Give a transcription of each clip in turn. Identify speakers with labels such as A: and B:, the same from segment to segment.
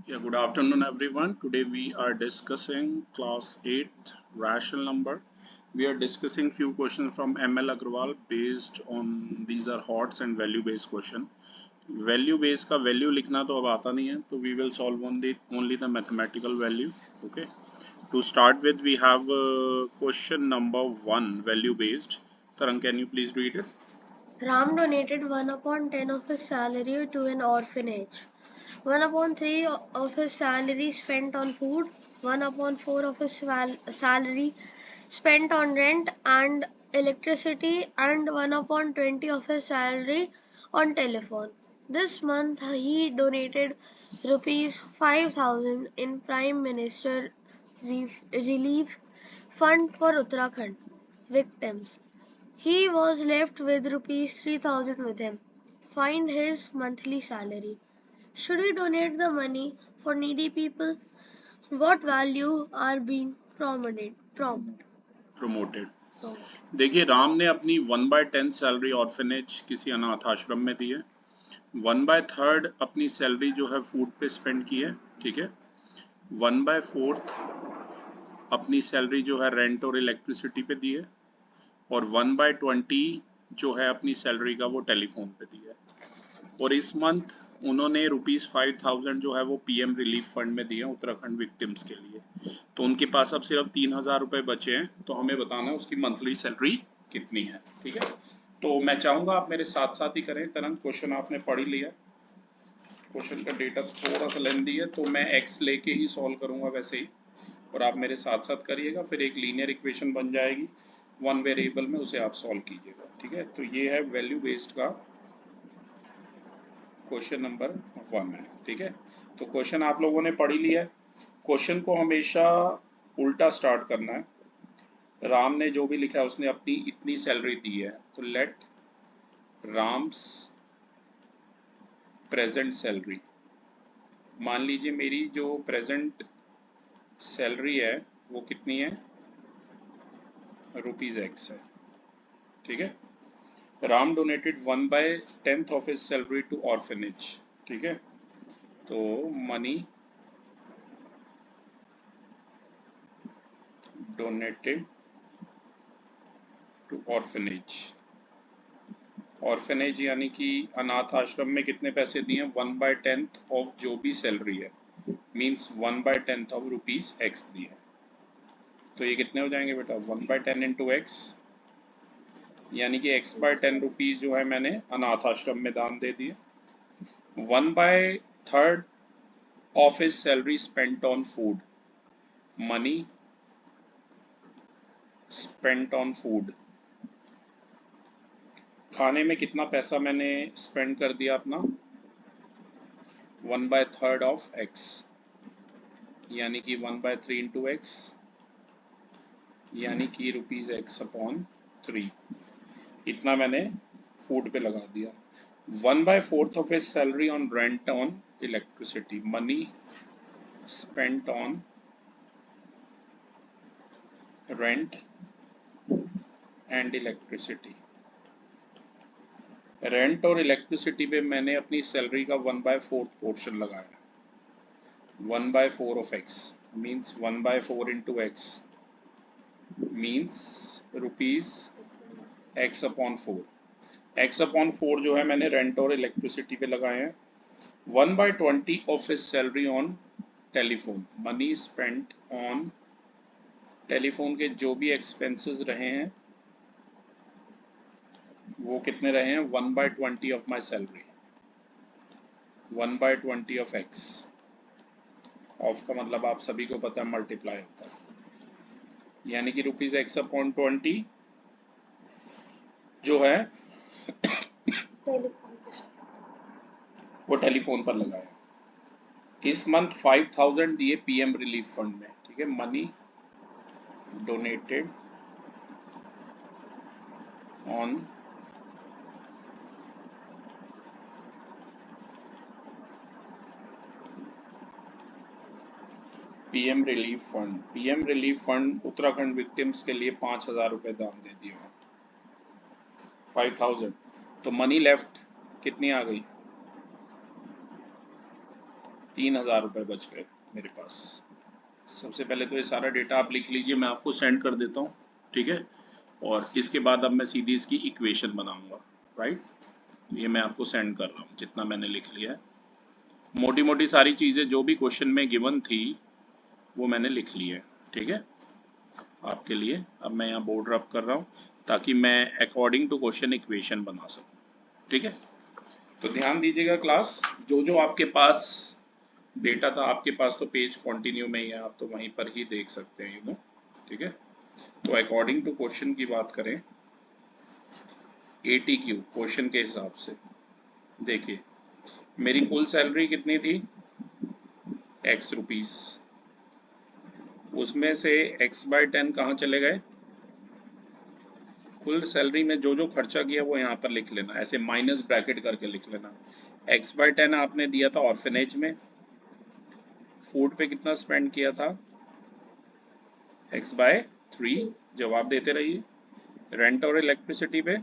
A: Yeah, good afternoon, everyone. Today we are discussing class 8th rational number. We are discussing few questions from ML Agrawal based on these are HOTS and value based question. Value based का value लिखना तो अब आता नहीं है, तो we will solve only the mathematical value. Okay. To start with, we have question number 1 value based. Tarang, can you please read it?
B: Ram donated 1/10 of his salary to an orphanage. 1/3 of his salary spent on food, 1/4 of his salary spent on rent and electricity, and 1/20 of his salary on telephone. This month he donated rupees 5,000 in Prime Minister Relief Fund for Uttarakhand victims. He was left with rupees 3,000 with him. Find his monthly salary. Should we donate the money for needy people? What value are being promoted?
A: देखिए, राम ने अपनी 1/10 salary orphanage किसी अनाथ आश्रम में दी है। 1/3 अपनी salary जो है फूड पे स्पेंड की है, ठीक है। 1/4 अपनी सैलरी जो है रेंट और इलेक्ट्रिसिटी पे दी है, और 1/20 जो है अपनी सैलरी का वो टेलीफोन पे दी है। और इस मंथ उन्होंने ₹5,000 जो है वो पीएम रिलीफ फंड में दिए उत्तराखंड विक्टिम्स के लिए। तो उनके पास अब सिर्फ 3,000 रुपए बचे हैं, तो हमें बताना है उसकी मंथली सैलरी कितनी है, ठीक है। तो मैं चाहूंगा आप मेरे साथ साथ ही करें। तरंग, क्वेश्चन आपने पढ़ ही लिया, क्वेश्चन का डेटा थोड़ा सा लेंदी है, तो मैं एक्स लेके ही सॉल्व करूंगा वैसे ही, और आप मेरे साथ साथ करिएगा। फिर एक लीनियर इक्वेशन बन जाएगी वन वेरिएबल में, उसे आप सॉल्व कीजिएगा, ठीक है। तो ये है वैल्यू बेस्ड का क्वेश्चन नंबर 1 है, ठीक है। तो क्वेश्चन आप लोगों ने पढ़ ही लिया है। क्वेश्चन को हमेशा उल्टा स्टार्ट करना है। राम ने जो भी लिखा है उसने अपनी इतनी सैलरी दी है, तो लेट राम्स प्रेजेंट सैलरी। मान लीजिए मेरी जो प्रेजेंट सैलरी है वो कितनी है, ₹X है, ठीक है। Ram donated 1/10 of his salary to orphanage, ठीक है। तो money donated to orphanage. Orphanage यानी कि अनाथ आश्रम में कितने पैसे दिए हैं, 1/10 ऑफ जो भी सैलरी है, मीन्स 1/10 ऑफ ₹X दिए। तो ये कितने हो जाएंगे बेटा, 1/10 इंटू एक्स, यानी कि X/10 रुपीज जो है मैंने अनाथ आश्रम में दान दे दिए। 1/3 of his salary spent on food, money spent on food. खाने में कितना पैसा मैंने स्पेंड कर दिया अपना, 1/3 ऑफ एक्स, यानी कि 1/3 इंटू एक्स, यानी कि ₹X/3। इतना मैंने फूड पे लगा दिया। 1/4 of his salary on rent on electricity, money spent on rent and electricity. Rent और इलेक्ट्रिसिटी पे मैंने अपनी सैलरी का 1/4 पोर्शन लगाया। 1/4 of x means 1/4 into x means ₹X/4। X/4 जो है मैंने रेंट और इलेक्ट्रिसिटी पे लगाए हैं। 1/20 of his salary on telephone, money spent on telephone के जो भी एक्सपेंसेस रहे हैं वो कितने रहे हैं, 1/20 of my salary. 1/20 of x, of का मतलब आप सभी को पता है मल्टीप्लाई होता है, यानी कि ₹X/20 जो है वो टेलीफोन पर लगाया। इस मंथ 5,000 दिए पीएम रिलीफ फंड में, ठीक है। Money donated on PM relief fund. PM relief fund Uttarakhand victims के लिए 5,000 रुपए दान दे दिए, 5,000। तो मनी लेफ्ट कितनी आ गई, ₹3000 बच गए मेरे पास। सबसे पहले तो ये सारा डेटा आप लिख लीजिए, मैं आपको सेंड कर देता हूँ, ठीक है। और इसके बाद अब मैं सीधी इसकी इक्वेशन बनाऊंगा, राइट। ये मैं आपको सेंड कर रहा हूँ, जितना मैंने लिख लिया है, मोटी मोटी सारी चीज़ें जो भी क्वेश्चन में गिवन थी वो मैंने लिख ली है, ठीक है, आपके लिए। अब मैं यहाँ बोर्ड रब कर रहा हूँ ताकि मैं अकॉर्डिंग टू क्वेश्चन इक्वेशन बना सकूँ, ठीक है। तो ध्यान दीजिएगा क्लास, जो जो आपके पास डेटा था, आपके पास तो पेज कंटिन्यू में ही है, आप तो वहीं पर ही देख सकते हैं, यू नो, ठीक है। तो अकॉर्डिंग टू क्वेश्चन की बात करें, ATQ क्वेश्चन के हिसाब से देखिए, मेरी कुल सैलरी कितनी थी, X रुपीस, उसमें से x/10 कहाँ चले गए, कुल सैलरी में जो जो खर्चा किया वो यहाँ पर लिख लेना, ऐसे माइनस ब्रैकेट करके लिख लेना। x/10 आपने दिया था ऑर्फेनेज में, फूड पे कितना स्पेंड किया था, x/3, जवाब देते रहिए। रेंट और इलेक्ट्रिसिटी पे,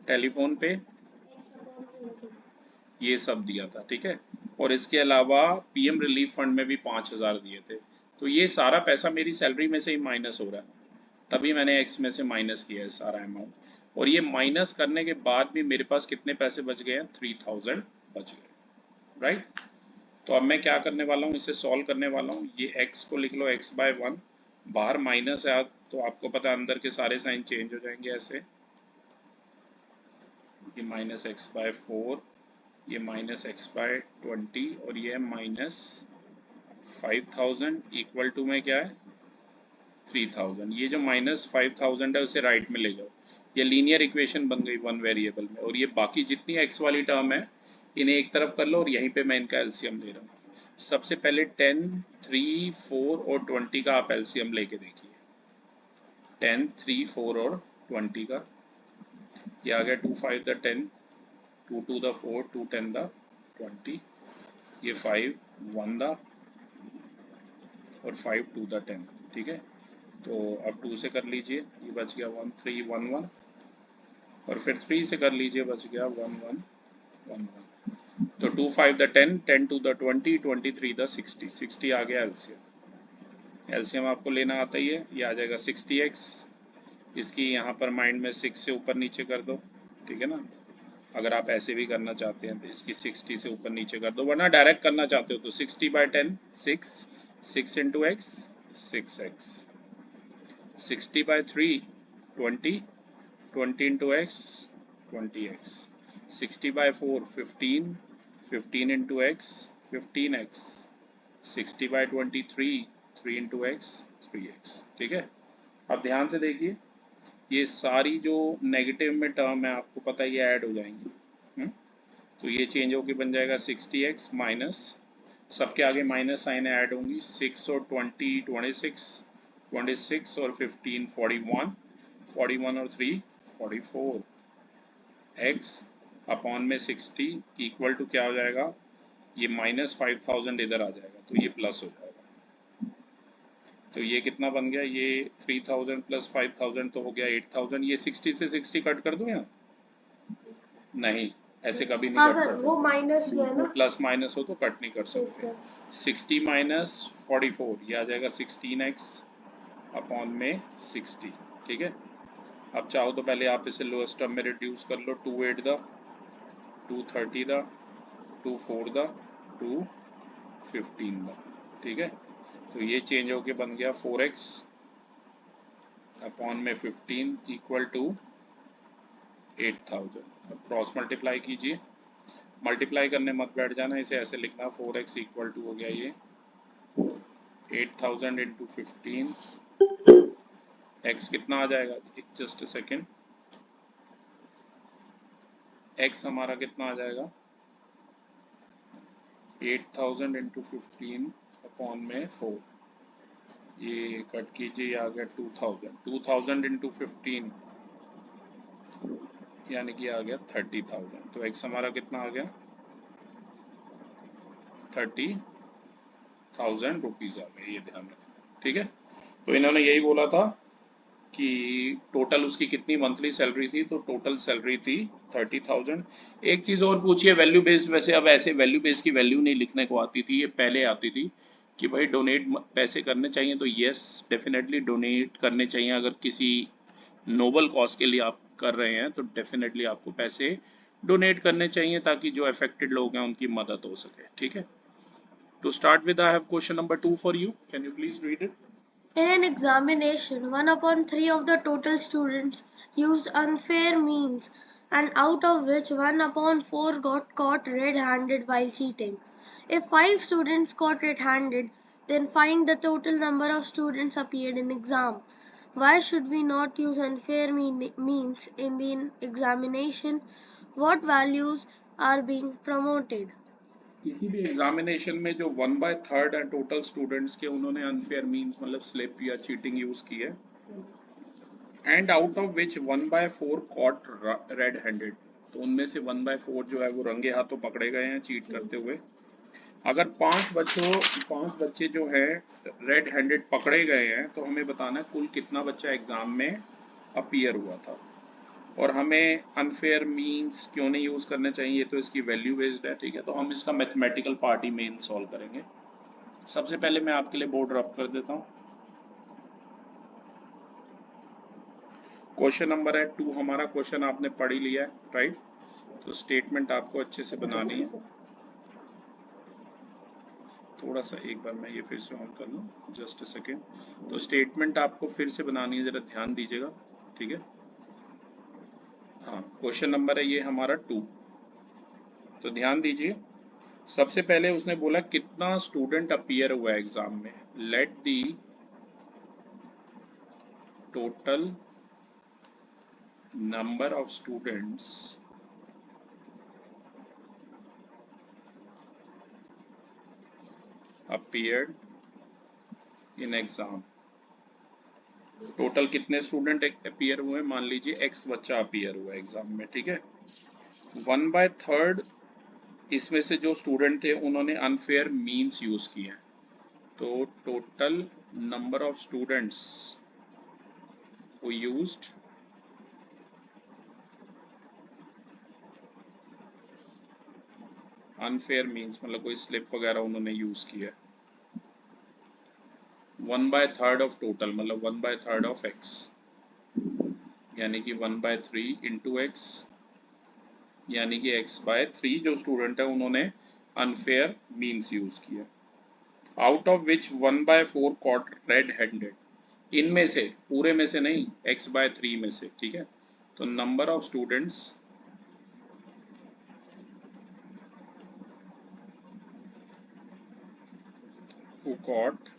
A: टेलीफोन पे, ये सब दिया था, ठीक है। और इसके अलावा PM रिलीफ फंड में भी 5000 दिए थे। तो ये सारा पैसा मेरी सैलरी में से ही माइनस हो रहा है, तभी मैंने एक्स में से माइनस किया है सारा अमाउंट। और ये माइनस करने के बाद भी मेरे पास कितने पैसे बच गए हैं, 3000 बच गए, राइट। तो अब मैं क्या करने वाला हूँ, इसे सॉल्व करने वाला हूँ। ये x को लिख लो x/1, बाहर माइनस है तो आपको पता है अंदर के सारे साइन चेंज हो जाएंगे ऐसे, ये -x/4, ये -x/20 और ये -5000 इक्वल टू में क्या है, 3000। ये जो -5000 है उसे राइट में ले जाओ, ये लीनियर इक्वेशन बन गई वन वेरिएबल में। और ये बाकी जितनी x वाली टर्म है इन्हें एक तरफ कर लो, और यहीं पे मैं इनका एलसीएम ले रहा हूँ। सबसे पहले 10, 3, 4 और 20 का आप एलसीएम लेके देखिए। 10, 3, 4 और 20 का, ये आ गया 2, 5 द 10, 2, 2 द 4, 2, 10 द 20, ये 5, 1 द और 5, 2 द 10, ठीक है। तो अब 2 से कर लीजिए, ये बच गया 1, 3, 1, 1, और फिर 3 से कर लीजिए, बच गया 1, 1, 1, 1। तो 2, 5 द 10, 10 2 द 20, 23 द 60, 60 आ गया एलसीएम। एलसीएम आपको लेना आता ही है, ये आ जाएगा 60x। इसकी यहाँ पर माइंड में 6 से ऊपर नीचे कर दो, ठीक है ना। अगर आप ऐसे भी करना चाहते हैं तो इसकी 60 से ऊपर नीचे कर दो, वरना डायरेक्ट करना चाहते हो तो 60/10, 6, 6 into x, 6x, 60/3, 20, 20 into x, 20x, 60/4, 15, 15 into x, 15x, 60/23, 3 into x, 3x, ठीक है। अब ध्यान से देखिए, ये सारी जो नेगेटिव में टर्म है आपको पता है ये ऐड हो जाएंगी, तो ये चेंज होके बन जाएगा 60x माइनस, सबके आगे माइनस साइन ऐड होंगी, 6 और 20, 26, 26 और 15, 41, 41 और 3, 44, x अपॉन में 60 इक्वल टू क्या हो जाएगा, ये -5000 इधर आ जाएगा तो ये प्लस हो जाएगा। तो ये कितना बन गया, ये 3000 प्लस 5000 तो हो गया 8000। ये 60 से 60 कट कर दूं या नहीं, ऐसे कभी नहीं कट कर सकते,
B: वो माइनस में है ना,
A: प्लस माइनस हो तो कट नहीं कर सकते। 60 माइनस 44, ये आ जाएगा 16x अपॉन में 60, ठीक है। अब चाहो तो पहले आप इसे लोएस्ट टर्म में रिड्यूस कर लो, 2 8 द, 2 30 द, 2 4 द, 2 15 द, ठीक है। तो ये चेंज होके बन गया 4x अपॉन में 15 इक्वल टू 8000। अब क्रॉस मल्टीप्लाई कीजिए, मल्टीप्लाई करने मत बैठ जाना, इसे ऐसे लिखना 4x इक्वल टू हो गया ये 8000 इंटू 15, x कितना आ जाएगा, जस्ट अ सेकेंड, x हमारा कितना आ जाएगा 8000 इंटू 15 अपॉन में 4, ये कट कीजिए, ये आ गया 2000, 2000 इंटू 15 यानी कि आ गया 30,000। तो x हमारा कितना आ गया 30,000 रुपीज़ आ गए, ये ध्यान रखना, ठीक है। तो इन्होंने यही बोला था कि टोटल उसकी कितनी मंथली सैलरी थी, तो टोटल सैलरी थी 30,000। एक चीज़ और पूछिए वैल्यू बेस्ड, वैसे अब ऐसे वैल्यू बेस्ड की वैल्यू नहीं लिखने को आती थी, ये पहले आती थी कि भाई डोनेट पैसे करने चाहिए, तो यस डेफिनेटली डोनेट करने चाहिए। अगर किसी नोबल कॉज के लिए आप कर रहे हैं तो डेफिनेटली आपको पैसे डोनेट करने चाहिए ताकि जो अफेक्टेड लोग हैं उनकी मदद हो सके, ठीक है। To start with I have question number 2 for you, can you please read it.
B: In an examination, 1/3 of the total students used unfair means, and out of which 1/4 got caught red-handed while cheating. If 5 students got red-handed, then find the total number of students appeared in exam. Why should we not use unfair means in the examination? What values are being promoted?
A: किसी भी examination में जो 1/3 है total students के, उन्होंने unfair means मतलब slip या cheating use की है, and out of which 1/4 cot red handed, तो उनमें से 1/4 जो है वो रंगे हाथों पकड़े गए हैं चीट करते हुए। अगर 5 बच्चे जो है रेड हैंडेड पकड़े गए हैं तो हमें बताना है कुल कितना बच्चा एग्जाम में अपीयर हुआ था, और हमें अनफेयर मींस क्यों नहीं यूज करने चाहिए, तो इसकी वैल्यू बेस्ड है, ठीक है। तो हम इसका मैथमेटिकल पार्ट ही मेन सॉल्व करेंगे। सबसे पहले मैं आपके लिए बोर्ड रब कर देता हूँ। क्वेश्चन नंबर है 2, हमारा क्वेश्चन आपने पढ़ ही लिया है, राइट। तो स्टेटमेंट आपको अच्छे से बनानी है। थोड़ा सा एक बार मैं ये फिर से ऑन कर लूँ, जस्ट अ सेकेंड। तो स्टेटमेंट आपको फिर से बनानी है, जरा ध्यान दीजिएगा, ठीक है। हाँ, क्वेश्चन नंबर है ये हमारा 2, तो ध्यान दीजिए। सबसे पहले उसने बोला कितना स्टूडेंट अपीयर हुआ एग्जाम में, let the total number of students appeared in exam. Total कितने स्टूडेंट अपीयर हुए, मान लीजिए x बच्चा अपीयर हुआ एग्जाम में, ठीक है। 1/3 इसमें से जो स्टूडेंट थे उन्होंने अनफेयर मींस यूज किए हैं, तो total number of students who used unfair means मतलब कोई स्लिप वगैरह उन्होंने यूज किया है। 1/3 ऑफ टोटल मतलब 1/3 ऑफ x, यानी कि 1/3 इंटू एक्स, यानी कि x/3 जो स्टूडेंट है उन्होंने अनफेयर मींस यूज किया। Out of which 1/4 cot red handed, इनमें से, पूरे में से नहीं, x/3 में से, ठीक है। तो number of students who cot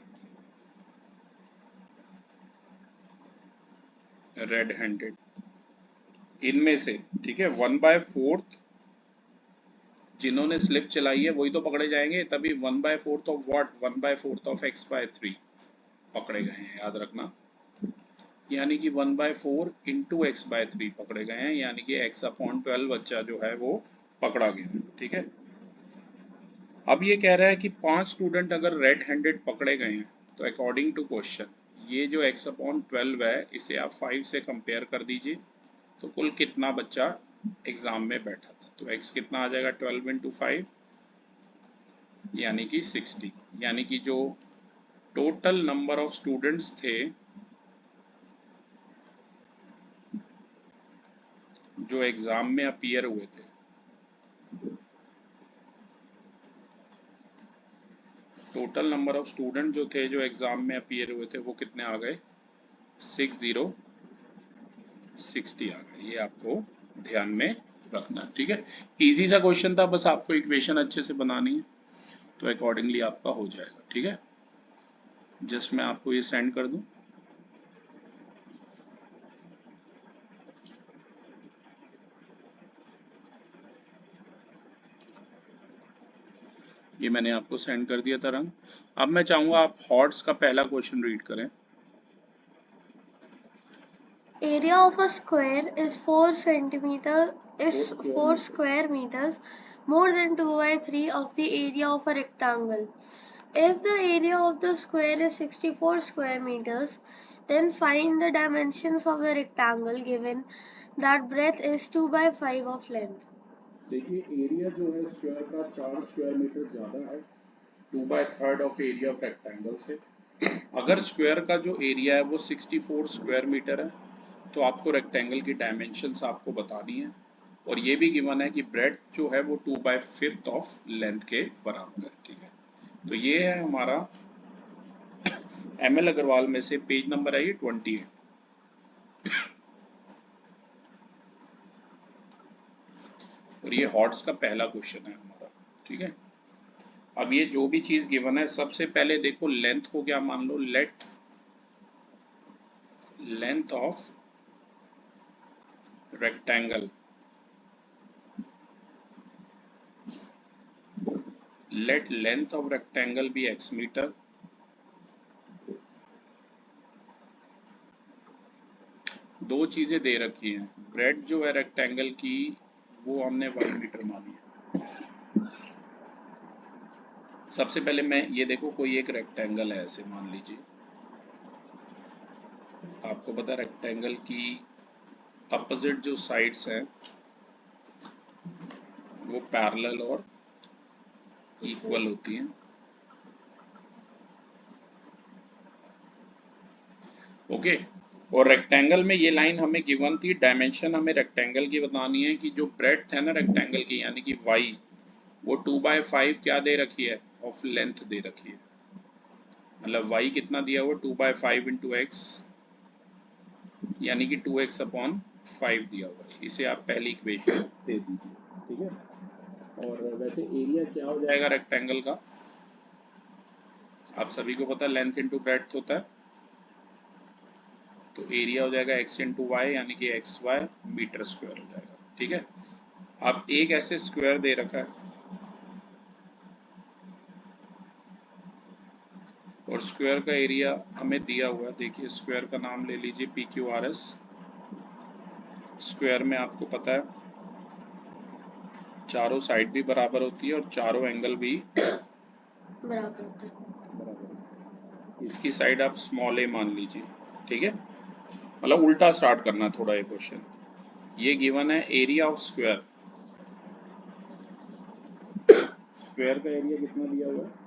A: red handed, इनमें से, ठीक है, 1/4 जिन्होंने स्लिप चलाई है वही तो पकड़े जाएंगे, तभी 1/4 ऑफ व्हाट, 1/4 ऑफ x/3 पकड़े गए हैं, याद रखना। यानी कि 1/4 इंटू x/3 पकड़े गए हैं, यानी कि x/12 बच्चा जो है वो पकड़ा गया, ठीक है। अब ये कह रहा है कि 5 स्टूडेंट अगर रेड हैंडेड पकड़े गए हैं तो अकॉर्डिंग टू क्वेश्चन ये जो x/12 है इसे आप 5 से कंपेयर कर दीजिए, तो कुल कितना बच्चा एग्जाम में बैठा था। तो x कितना आ जाएगा, 12 इंटू 5 यानी कि 60, यानी कि जो टोटल नंबर ऑफ स्टूडेंट्स थे जो एग्जाम में अपीयर हुए थे, टोटल नंबर ऑफ स्टूडेंट जो थे जो एग्जाम में अपीयर हुए थे वो कितने आ गए, 60 आ गए। ये आपको ध्यान में रखना, ठीक है। इजी सा क्वेश्चन था, बस आपको इक्वेशन अच्छे से बनानी है तो अकॉर्डिंगली आपका हो जाएगा, ठीक है। जस्ट मैं आपको ये सेंड कर दूं। ये मैंने आपको सेंड कर दिया था रंग। अब मैं चाहूंगा आप हॉट्स का पहला क्वेश्चन रीड करें।
B: Area of a square is 4 square meters, more than 2/3 of the area of a rectangle. If the area of the square is 64 square meters, Then find the dimensions of the rectangle given that breadth is 2/5 of length.
A: देखिए area जो है square का 4 square metre ज़्यादा है 2/3 of area of rectangle से। अगर square का जो एरिया है वो 64 स्क्वायर मीटर है तो आपको रेक्टेंगल की डायमेंशंस आपको बतानी है और ये भी गिवन है कि ब्रेड जो है वो 2/5 ऑफ लेंथ के बराबर है। ठीक है, तो ये है हमारा ML अग्रवाल में से पेज नंबर है ये 28 और ये हॉट्स का पहला क्वेश्चन है हमारा। ठीक है, अब ये जो भी चीज गिवन है सबसे पहले देखो लेंथ को क्या मान लो, let length of rectangle, let length of rectangle be x metre, दो चीजें दे रखी हैं, ब्रेड जो है रेक्टेंगल की वो हमने y मीटर मानी है। सबसे पहले मैं ये देखो कोई एक रेक्टेंगल है ऐसे मान लीजिए, आपको पता है रेक्टेंगल की अपोजिट जो साइड्स हैं वो पैरेलल और इक्वल होती हैं। ओके, और रेक्टेंगल में ये लाइन हमें गिवन थी, डायमेंशन हमें रेक्टेंगल की बतानी है कि जो ब्रेड्थ है ना रेक्टेंगल की यानी कि y वो 2/5 क्या दे रखी है ऑफ लेंथ दे रखी है, मतलब y कितना दिया हुआ 2/5 इंटू एक्स यानी कि 2x अपॉन 5 दिया हुआ है। इसे आप पहली इक्वेशन दे दीजिए। ठीक है, और वैसे एरिया क्या हो जाएगा रेक्टेंगल का, आप सभी को पता है लेंथ इंटू ब्रेड्थ होता है, तो एरिया हो जाएगा x इंटू वाई यानी कि xy मीटर स्क्वायर हो जाएगा। ठीक है, अब एक ऐसे स्क्वायर दे रखा है और स्क्वायर का एरिया हमें दिया हुआ है, देखिए स्क्वायर का नाम ले लीजिए PQRS। स्क्वायर में आपको पता है चारों साइड भी बराबर होती है और चारों एंगल भी
B: बराबर होता है।
A: इसकी साइड आप स्मॉल a मान लीजिए। ठीक है, मतलब उल्टा स्टार्ट करना थोड़ा ये क्वेश्चन। ये गिवन है एरिया ऑफ स्क्वायर, स्क्वायर का एरिया कितना दिया हुआ है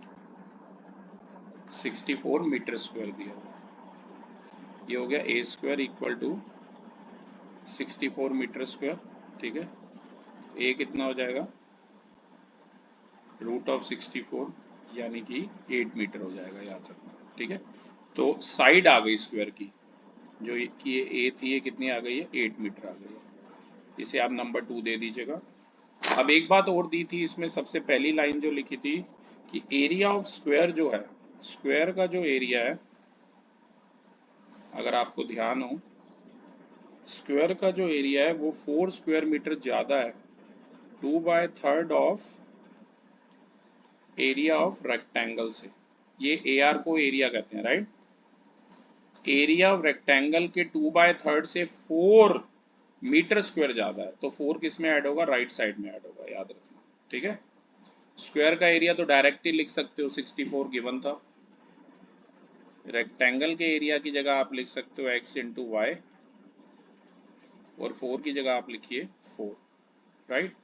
A: 64 मीटर स्क्वायर दिया हुआ है। ये हो गया a square equal to 64 metre square. ठीक है, a कितना हो जाएगा रूट ऑफ 64 यानी कि 8 मीटर हो जाएगा, याद रखना। ठीक है, तो साइड आ गई स्क्वायर की जो कि ये a थी ये कितनी आ गई है 8 मीटर आ गई है, इसे आप नंबर 2 दे दीजिएगा। अब एक बात और दी थी इसमें, सबसे पहली लाइन जो लिखी थी कि एरिया ऑफ स्क्वायर जो है, स्क्वायर का जो एरिया है अगर आपको ध्यान हो, स्क्वायर का जो एरिया है वो 4 स्क्वायर मीटर ज्यादा है 2/3 ऑफ एरिया ऑफ रेक्टेंगल से। ये AR को एरिया कहते हैं, राइट। एरिया ऑफ रेक्टेंगल के 2/3 से 4 मीटर स्क्वायर ज्यादा है, तो 4 किस में ऐड होगा राइट साइड में ऐड होगा, याद रखना। ठीक है, स्क्वायर का एरिया तो डायरेक्ट ही लिख सकते हो 64 गिवन था, रेक्टेंगल के एरिया की जगह आप लिख सकते हो x इंटू वाई और 4 की जगह आप लिखिए 4, राइट।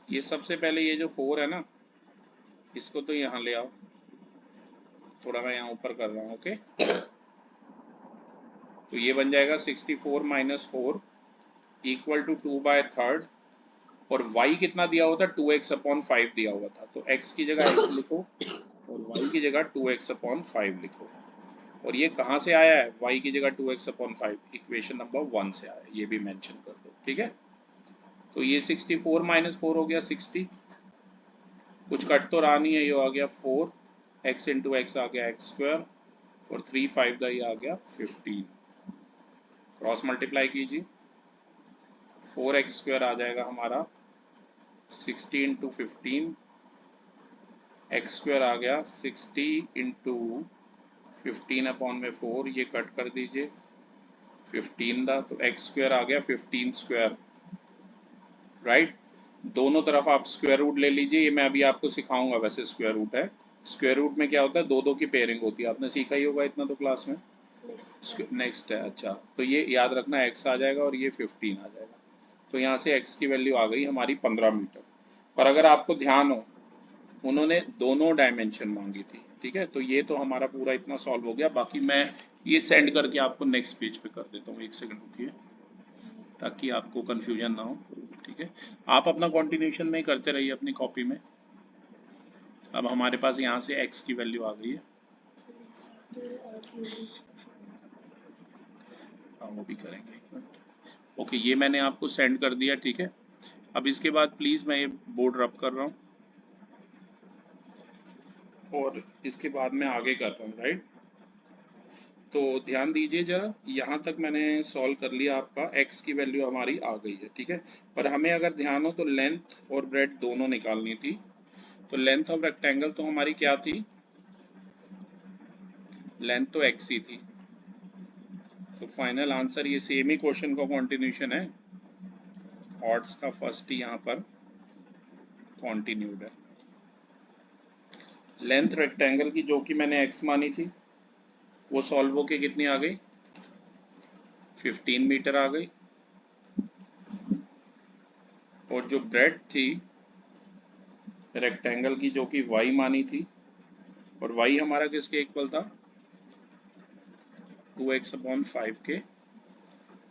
A: ये सबसे पहले ये जो 4 है ना इसको तो यहाँ ले आओ, थोड़ा मैं यहाँ ऊपर कर रहा हूँ। ओके, तो ये बन जाएगा 64 माइनस 4 इक्वल टू 2/3 और y कितना दिया हुआ था 2x अपॉन 5 दिया हुआ था, तो x की जगह x लिखो और y की जगह 2x अपॉन 5 लिखो। और ये कहाँ से आया है y की जगह 2x अपॉन 5, इक्वेशन नंबर 1 से आया है, ये भी मेंशन कर दो। ठीक है, तो ये 64 माइनस 4 हो गया 60, कुछ कट तो रहा नहीं है, ये आ गया 4 x इंटू एक्स आ गया x स्क्वायर और 3 5 का ये आ गया 15, क्रॉस मल्टीप्लाई कीजिए 4x स्क्वायर आ जाएगा हमारा 60 इंटू 15, एक्स स्क्वायर आ गया 60 इंटू 15 अपॉन में 4, ये कट कर दीजिए 15 था, तो एक्स स्क्वायर आ गया 15 स्क्वायर, राइट। दोनों तरफ आप स्क्वायर रूट ले लीजिए, ये मैं अभी आपको सिखाऊंगा, वैसे स्क्वायर रूट है। स्क्वायर रूट में क्या होता है, दो दो की पेयरिंग होती है, आपने सीखा ही होगा इतना तो क्लास में। नेक्स्ट है, अच्छा तो ये याद रखना x आ जाएगा और ये 15 आ जाएगा। तो यहाँ से x की वैल्यू आ गई हमारी 15 मीटर। पर अगर आपको ध्यान हो उन्होंने दोनों डायमेंशन मांगी थी, ठीक है, तो ये तो हमारा पूरा इतना सॉल्व हो गया। बाकी मैं ये सेंड करके आपको नेक्स्ट पेज पे कर देता हूँ, एक सेकंड रुकिए ताकि आपको कंफ्यूजन ना हो, ठीक है। आप अपना कॉन्टिन्यूशन में ही करते रहिए अपनी कॉपी में। अब हमारे पास यहाँ से x की वैल्यू आ गई है, हाँ वो भी करेंगे। ओके ये मैंने आपको सेंड कर दिया, ठीक है। अब इसके बाद प्लीज़ मैं ये बोर्ड रब कर रहा हूँ और इसके बाद मैं आगे कर रहा हूँ, राइट। तो ध्यान दीजिए जरा, यहाँ तक मैंने सॉल्व कर लिया, आपका x की वैल्यू हमारी आ गई है, ठीक है। पर हमें अगर ध्यान हो तो लेंथ और ब्रेड दोनों निकालनी थी। तो लेंथ ऑफ रेक्टेंगल तो हमारी क्या थी, लेंथ तो x ही थी। तो फाइनल आंसर ये सेम ही क्वेश्चन का कंटिन्यूशन है, ऑड्स का फर्स्ट ही यहाँ पर कॉन्टिन्यूड है। लेंथ रेक्टेंगल की जो कि मैंने x मानी थी वो सॉल्व होके कितनी आ गई, 15 मीटर आ गई। और जो ब्रेड थी रेक्टेंगल की जो कि y मानी थी, और y हमारा किसके इक्वल था, 2x/5 के।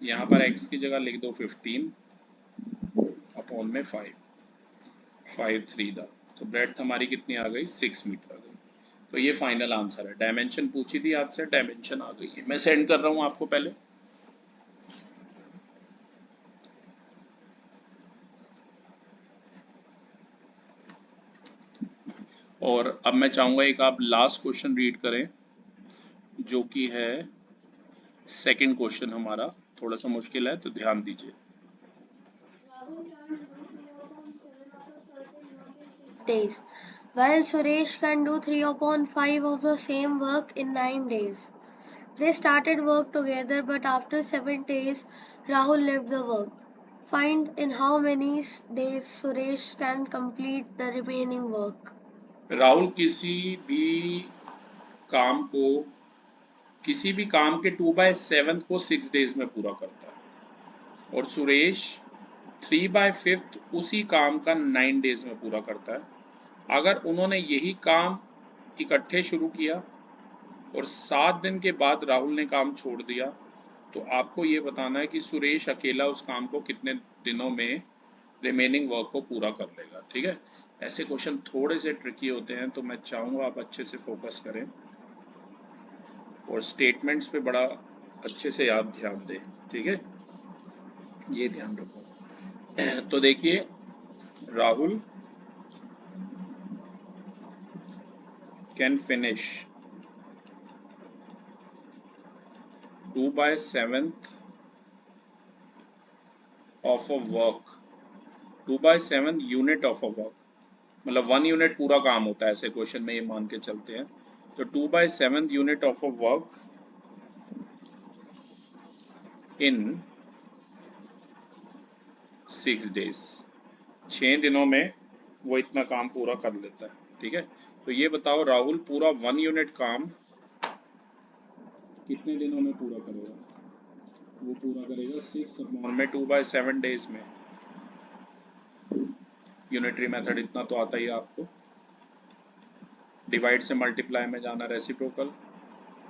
A: यहाँ पर x की जगह लिख दो 15/5, 5 3 था। तो ब्रेड हमारी कितनी आ गई, 6 मीटर आ गई। तो ये फाइनल आंसर है। डायमेंशन पूछी थी आपसे, डायमेंशन आ गई है, मैं सेंड कर रहा हूँ आपको पहले। और अब मैं चाहूंगा एक आप लास्ट क्वेश्चन रीड करें जो कि है सेकंड क्वेश्चन हमारा, थोड़ा सा मुश्किल है तो ध्यान दीजिए।
B: days, while Suresh can do 3/5 of the same work in 9 days. They started work together, but after 7 days, Rahul left the work. Find in how many days Suresh can complete the remaining work.
A: Rahul काम को किसी भी काम के 2/7 को 6 days में पूरा करता है, और सुरेश 3/5 उसी काम का 9 डेज में पूरा करता है। अगर उन्होंने यही काम इकट्ठे शुरू किया और 7 दिन के बाद राहुल ने काम छोड़ दिया, तो आपको ये बताना है कि सुरेश अकेला उस काम को कितने दिनों में रिमेनिंग वर्क को पूरा कर लेगा, ठीक है। ऐसे क्वेश्चन थोड़े से ट्रिकी होते हैं, तो मैं चाहूँगा आप अच्छे से फोकस करें और स्टेटमेंट्स पे बड़ा अच्छे से याद ध्यान दें, ठीक है, ये ध्यान रखो। तो देखिए, Rahul can finish 2/7 of a work, 2/7 unit of a work, मतलब 1 यूनिट पूरा काम होता है ऐसे क्वेश्चन में, ये मान के चलते हैं। तो 2/7 unit of a work in 6 days, 6 दिनों में वो इतना काम पूरा कर लेता है, ठीक है। तो ये बताओ राहुल पूरा 1 यूनिट काम कितने दिनों में पूरा करेगा, वो पूरा करेगा 6/2/7 डेज में। यूनिटरी मेथड इतना तो आता ही है आपको, डिवाइड से मल्टीप्लाई में जाना, रेसिप्रोकल,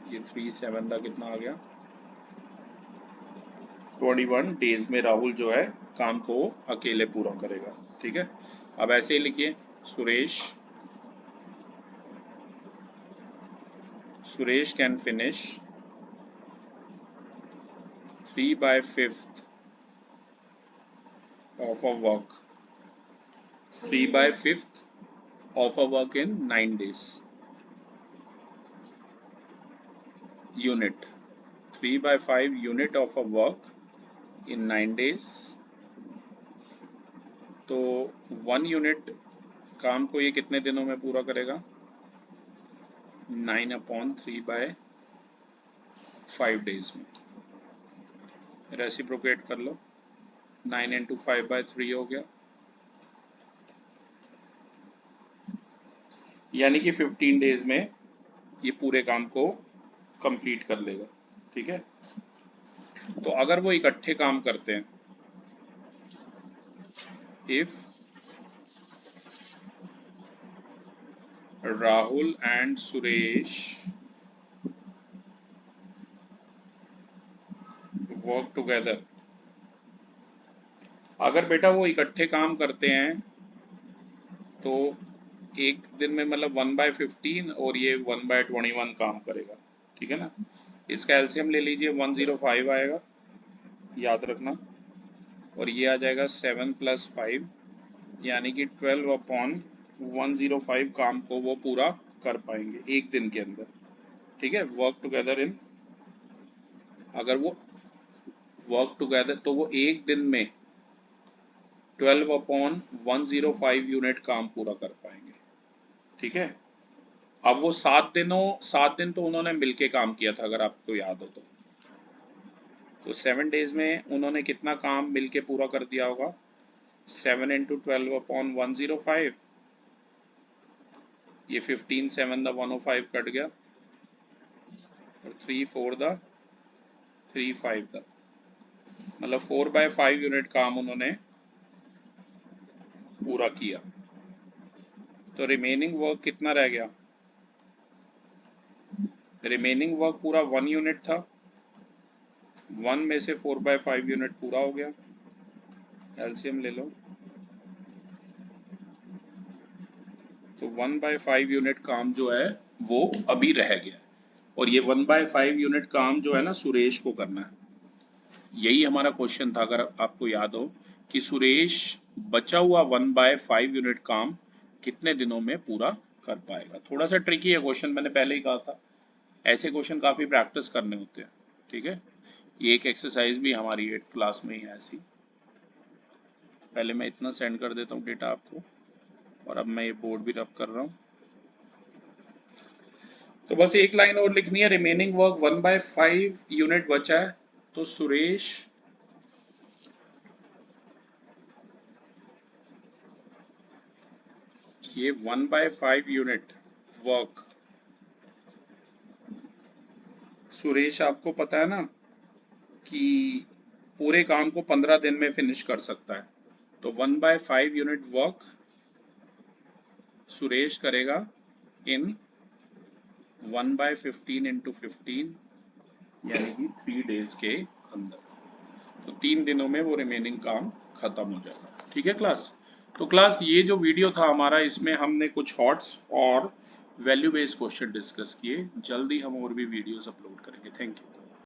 A: ये 3 7 का कितना आ गया, 21 डेज में राहुल जो है काम को अकेले पूरा करेगा, ठीक है। अब ऐसे ही लिखिए, Suresh can finish 3/5 of a work, 3/5 of a work in 9 days. Unit 3/5 unit of a work in 9 days. तो 1 यूनिट काम को ये कितने दिनों में पूरा करेगा, 9/3/5 डेज में। रेसिप्रोकेट कर लो, 9 × 5/3 हो गया, यानी कि 15 डेज में ये पूरे काम को कंप्लीट कर लेगा। ठीक है। तो अगर वो इकट्ठे काम करते हैं, if Rahul and Suresh work together, अगर बेटा वो इकट्ठे काम करते हैं तो एक दिन में मतलब 1/15 और ये 1/21 काम करेगा, ठीक है ना। इसका एलसीएम ले लीजिए, 105 आएगा, याद रखना, और ये आ जाएगा 7 + 5, यानी कि 12/105 काम को वो पूरा कर पाएंगे एक दिन के अंदर, ठीक है। वर्क टुगेदर इन, अगर वो वर्क टुगेदर तो वो एक दिन में 12/105 यूनिट काम पूरा कर पाएंगे, ठीक है। अब वो 7 दिन तो उन्होंने मिलके काम किया था, अगर आपको याद हो तो 7 डेज में उन्होंने कितना काम मिलके पूरा कर दिया होगा, 7 × 12/105, ये 15 7 द 105 कट गया, और 3 4 द 3 5 द, मतलब 4/5 यूनिट काम उन्होंने पूरा किया। तो रिमेनिंग वर्क कितना रह गया, रिमेनिंग वर्क पूरा 1 यूनिट था, 1 में से 4/5 यूनिट पूरा हो गया, एलसीएम ले लो, तो 1/5 यूनिट काम जो है वो अभी रह गया, और ये 1/5 यूनिट काम जो है ना सुरेश को करना है। यही हमारा क्वेश्चन था, अगर आपको याद हो, कि सुरेश बचा हुआ 1/5 यूनिट काम कितने दिनों में पूरा कर पाएगा। थोड़ा सा ट्रिकी है क्वेश्चन, मैंने पहले ही कहा था, ऐसे क्वेश्चन काफ़ी प्रैक्टिस करने होते हैं, ठीक है। ये एक एक्सरसाइज भी हमारी 8th क्लास में ही है ऐसी। पहले मैं इतना सेंड कर देता हूँ डेटा आपको, और अब मैं ये बोर्ड भी रब कर रहा हूँ। तो बस एक लाइन और लिखनी है, रिमेनिंग वर्क 1/5 यूनिट बचा है, तो सुरेश ये 1/5 यूनिट वर्क, सुरेश आपको पता है ना कि पूरे काम को 15 दिन में फिनिश कर सकता है, तो 1/5 यूनिट वर्क सुरेश करेगा इन 1/15 × 15, यानी कि 3 डेज के अंदर, तो 3 दिनों में वो रिमेनिंग काम खत्म हो जाएगा, ठीक है क्लास। तो क्लास ये जो वीडियो था हमारा, इसमें हमने कुछ हॉट्स और वैल्यू बेस्ड क्वेश्चन डिस्कस किए, जल्दी हम और भी वीडियोस अपलोड करेंगे। Thank you.